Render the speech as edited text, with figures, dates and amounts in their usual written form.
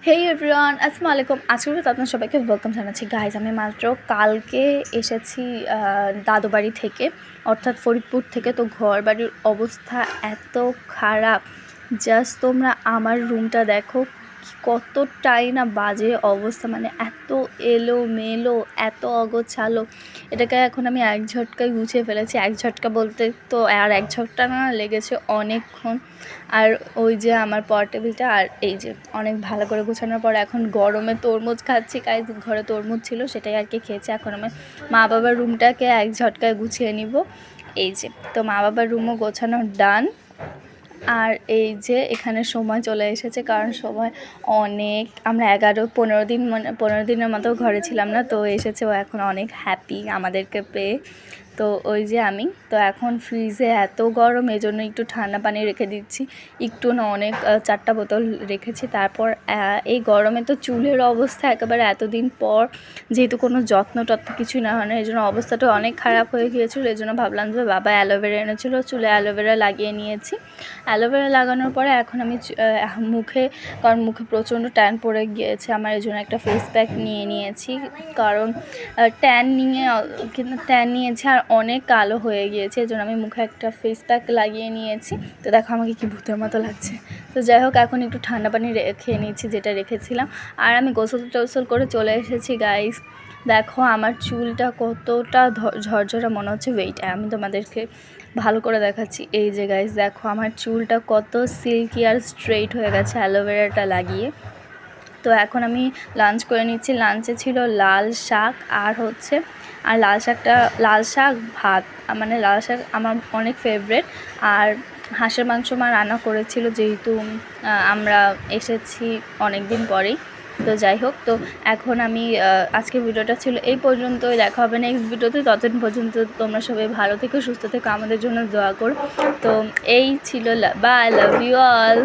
হেই everyone, আসসালামু আলাইকুম। আজকে আপনার সবাইকে ওয়েলকাম জানাচ্ছি। গাইজ, আমি মাত্র কালকে এসেছি দাদু বাড়ি থেকে, অর্থাৎ ফরিদপুর থেকে। তো ঘর বাড়ির অবস্থা এত খারাপ, জাস্ট তোমরা আমার রুমটা দেখো, কতটাই না বাজে অবস্থা, মানে এত এলোমেলো, এত অগোছালো। এটাকে এখন আমি এক ঝটকায় গুছিয়ে ফেলেছি। এক ঝটকা বলতে তো আর এক ঝটকা না, লেগেছে অনেকক্ষণ। আর ওই যে আমার পর টেবিলটা, আর এই যে অনেক ভালো করে গুছানোর পর এখন গরমে তরমুজ খাচ্ছি। গাইজ, ঘরে তরমুজ ছিল, সেটাই আর কি খেয়েছি। এখন আমি মা বাবার রুমটাকে এক ঝটকায় গুছিয়ে নিব। এই যে, তো মা বাবার রুমও গোছানো ডান। আর এই যে এখানে সময় চলে এসেছে, কারণ সময় অনেক, আমরা 15 দিনের মতো ঘরে ছিলাম না, তো এসেছে। ও এখন অনেক হ্যাপি আমাদেরকে পেয়ে। তো ওই যে আমি তো এখন ফ্রিজে এত গরম, এই জন্য একটু ঠান্ডা পানি রেখে দিচ্ছি, একটু না অনেক 4টা বোতল রেখেছি। তারপর এই গরমে তো চুলের অবস্থা একেবারে, এতদিন পর যেহেতু কোনো যত্ন কিছু না হয় না, এই জন্য অবস্থাটা অনেক খারাপ হয়ে গিয়েছিলো। এই জন্য ভাবলাম যে বাবা অ্যালোভেরা এনেছিলো, চুলে অ্যালোভেরা লাগিয়ে নিয়েছি। অ্যালোভেরা লাগানোর পরে এখন আমি মুখে, কারণ মুখে প্রচণ্ড ট্যান পড়ে গিয়েছে আমার, এই জন্য একটা ফেস প্যাক নিয়ে নিয়েছি। কারণ ট্যান নিয়েছি আর অনেক কালো হয়ে গিয়েছে, এই জন্য আমি মুখে একটা ফেস প্যাক লাগিয়ে নিয়েছি। তো দেখো আমাকে কি ভূতের মতো লাগছে। তো যাই হোক, এখন একটু ঠান্ডা পানি খেয়ে নিচ্ছি, যেটা রেখেছিলাম। আর আমি গোসল করে চলে এসেছি। গাইস দেখো আমার চুলটা কতটা ঝরঝরা মনে হচ্ছে। ওয়েট, আমি তোমাদেরকে ভালো করে দেখাচ্ছি। এই যে গাইস দেখো আমার চুলটা কত সিল্কি আর স্ট্রেইট হয়ে গেছে অ্যালোভেরাটা লাগিয়ে। তো এখন আমি লাঞ্চ করে নিচ্ছি। লাঞ্চে ছিল লাল শাক আর লাল শাক ভাত, মানে লাল শাক আমার অনেক ফেভারেট। আর হাঁসের মাংস মা রান্না করেছিল, যেহেতু আমরা এসেছি অনেক দিন পরেই। তো যাই হোক, তো এখন আমি আজকে ভিডিওটা ছিল এই পর্যন্তই। দেখা হবে নেক্সট ভিডিওতে। ততদিন পর্যন্ত তোমরা সবাই ভালো থেকো, সুস্থ থেকো, আমাদের জন্য দোয়া করো। তো এই ছিল, বাই, লাভ ইউ অল।